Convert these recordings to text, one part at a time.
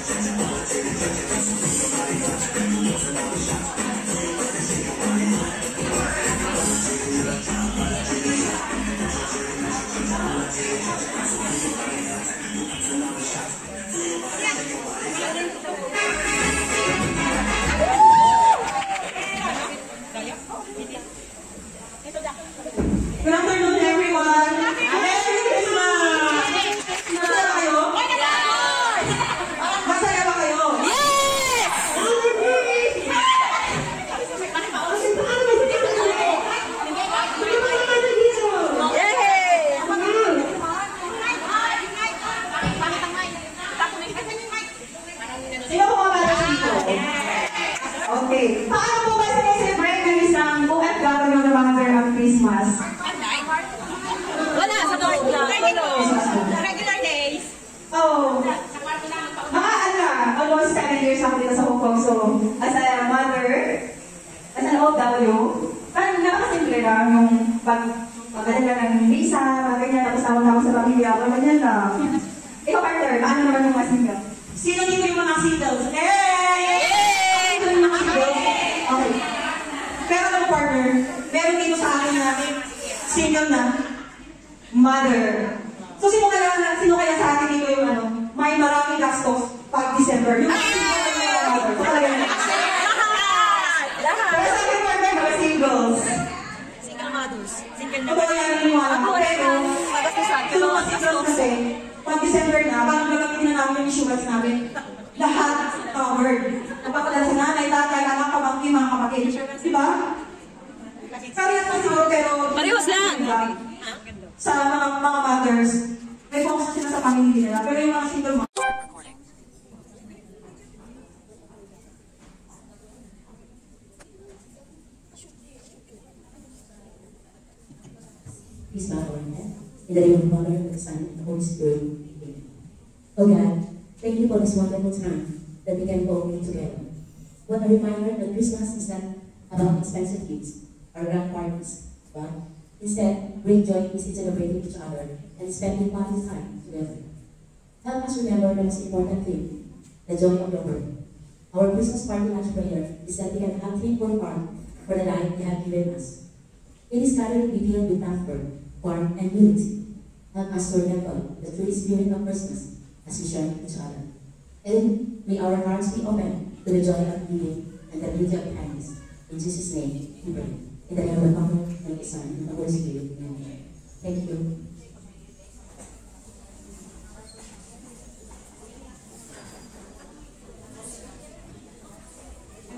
Good afternoon, everyone. Merry Christmas! Masaya kayo? Masaya ba kayo? Yes! Sino po mga bata dito? Okay. Paano po ba sineselebrate ng isang OFW na mother ang Christmas? Wala, sa regular days. Oh, almost 7 years ako dito sa Hong Kong. So, as a mother, as an OFW, parang napakasimple lang yung pagdala ng visa, mga ganyan, tapos tawag ako sa pamilya ko, ganyan lang. Ikaw, partner, paano naman yung mga single? Sino dito yung mga singles? Hey! Sino yung mga singles? Okay. Pero ano, partner, meron dito sa akin na single na mother. So, sino kaya sa atin dito yung may maraming gastos pag December? Yung single na mother. So, talaga na. Pero sa akin, partner, mga singles. Single mothers. Single na. Ito kaya naniniwala ko. Pero, so mga singles kasi, pag December na, parang gagamitin na namin yung insurance namin. Lahat covered. Magpapadala sa nanay, tatay, anak, pamangkin, mga kapatid. Diba? Parehas lang siguro, pero... Parehas lang! Sa mga mothers, may focus sila sa family nila. Pero yung mga single mothers... Please bow our head. In the name of the Father, and the Son, and the Holy Spirit. Amen. Oh God, thank you for this wonderful time that we can all be together. What a reminder that Christmas is not about expensive gifts or grand parties, but instead, great joy is in celebrating each other and spending quality time together. Help us remember the most important thing, the joy of the Lord. Our Christmas party lunch prayer is that we can have thankful heart for the life they have given us. In this gathering, we feel with laughter, warmth, and unity. Help us to remember the true spirit of Christmas as we share with each other. And may our hearts be open to the joy of giving and the beauty of kindness. In Jesus' name, we pray. In the name of the Father, and the Son, and the Holy Spirit. Amen. Thank you.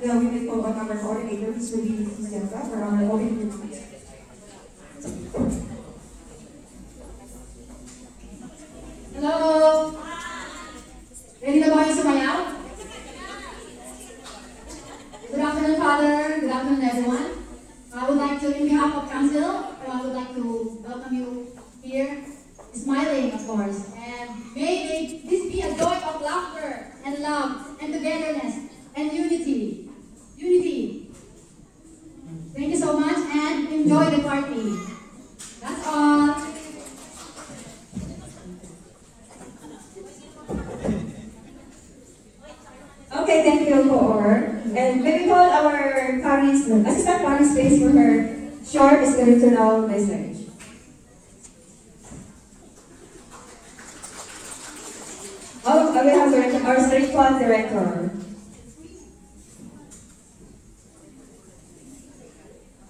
And we will call on our coordinator, who's going to be Mrs. Zelda, for our opening remarks. Hello! Ready na ba kayo sumayaw? Good afternoon, Father. Good afternoon, everyone. I would like to, in behalf of Council, I would like to welcome you here, smiling, of course. And may this be a joy of laughter and love and togetherness and unity. Unity. Thank you so much and enjoy the party. That's all. Okay, thank you for. And may we call our Paris, Assistant Paris Space for her short spiritual message. Oh, we have our spiritual director.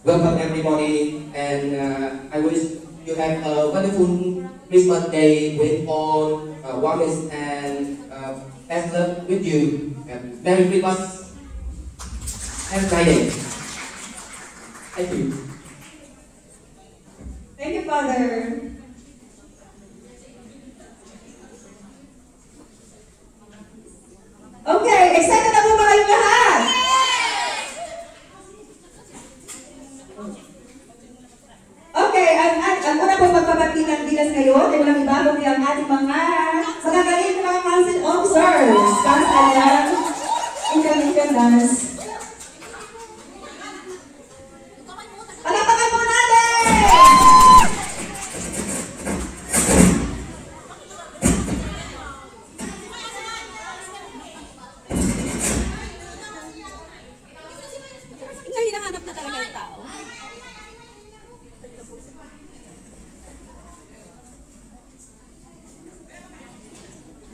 Welcome everybody, and I wish you have a wonderful Christmas day with all warmth and best luck with you. Merry Christmas and Friday. Thank you. Thank you, Father. Okay, excited na po ba kayong lahat? Okay, ang una po magpapati ng bilas ngayon ay walang iba kundi ang ating mga magagaling mga council officers para sa kanilang intermission dance. Palakpakan po natin!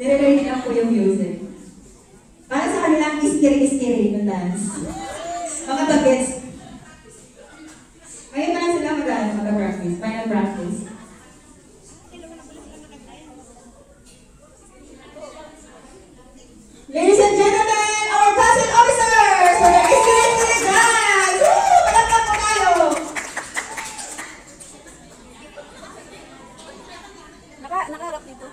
Nire-ready lang po yung music. Para sa kanilang iskiri-iskiri ng dance. Mga bagets. Ngayon pa lang sila mag-practice. Final practice. Ladies and gentlemen, our council officers for the iskiri-iskiri dance! Woo! Palakpak po tayo! Nakaharap dito.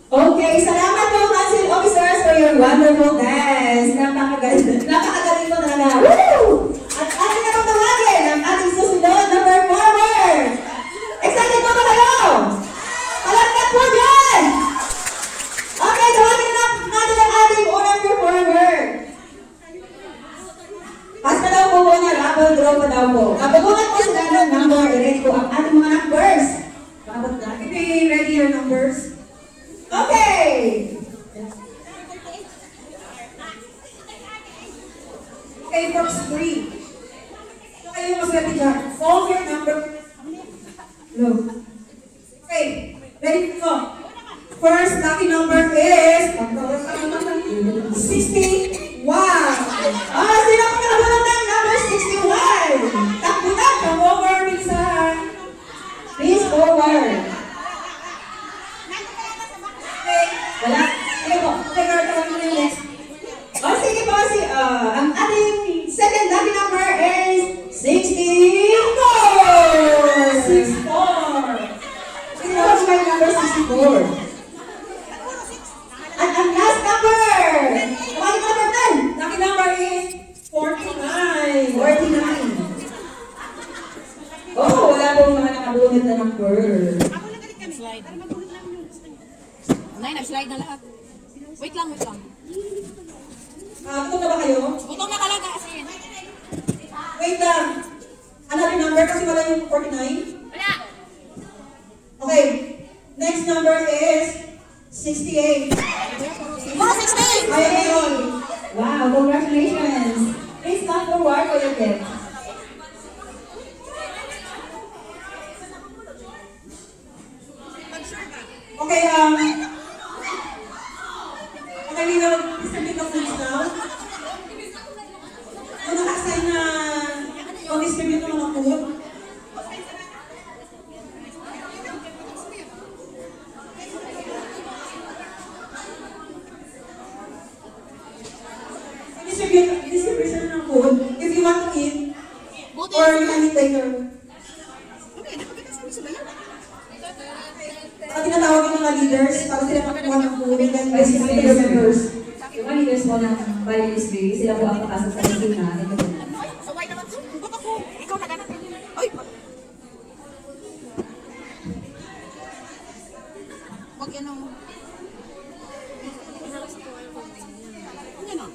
Okay, salamat po council officers for your wonderful dance. Napakagaling po talaga. Woo! At atin na pong tawagin ang ating susunod na performer. Excited po ba kayo? Palagkat po dyan! Okay, tawagin na natin ang ating unang performer. Pass na daw po na, raffle draw pa daw po. Kapagungan po sila ng number. I-ready po ang ating mga numbers. Okay, ready your numbers? Okay! Okay, first 3. So kayo maswerte dyan. Call your number. Look. Okay, ready to go. First lucky number is 61. Ah, sino ko nabunod ng number 61? Takbo na, come over, Pizan. Please forward. Okay, wala. Sige po, okay, tawag mo na yung next. Oh, sige po, ang ating second lucky number is 64. 64. Sino ko may number 64? At ang last number! Lucky number 10! Lucky number is 49. 49. Oh, wala pong mga nakabunod na number. Slide. Nay, nag-slide na lahat. Wait lang, wait lang. Gutom na ba kayo? Gutom na talaga kasi. Wait lang. Another number kasi wala yung 49. Wala. Okay. Next number is 68. Oh, 16! Kaya ngayon. Wow, congratulations. Please come forward for your gift. Okay, okay, we will distribute the foods now. Kung naka-assign na distribute ng mga food. Distribution ng food. If you want to eat, or you can eat later. Tinatawag yung mga leaders para sila makakuha ng food and then Vice distribute President the members. Yung mga leaders po ng Vice Bay, sila po ang papasok sa kusina. Saway naman. Gutom ako. Ikaw na ganap. Ay! Huwag yan ang... Yan o.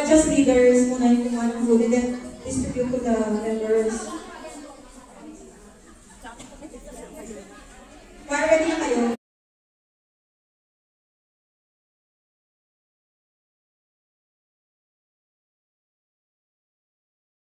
Just leaders muna yung kumuha ng food and then distribute to the members.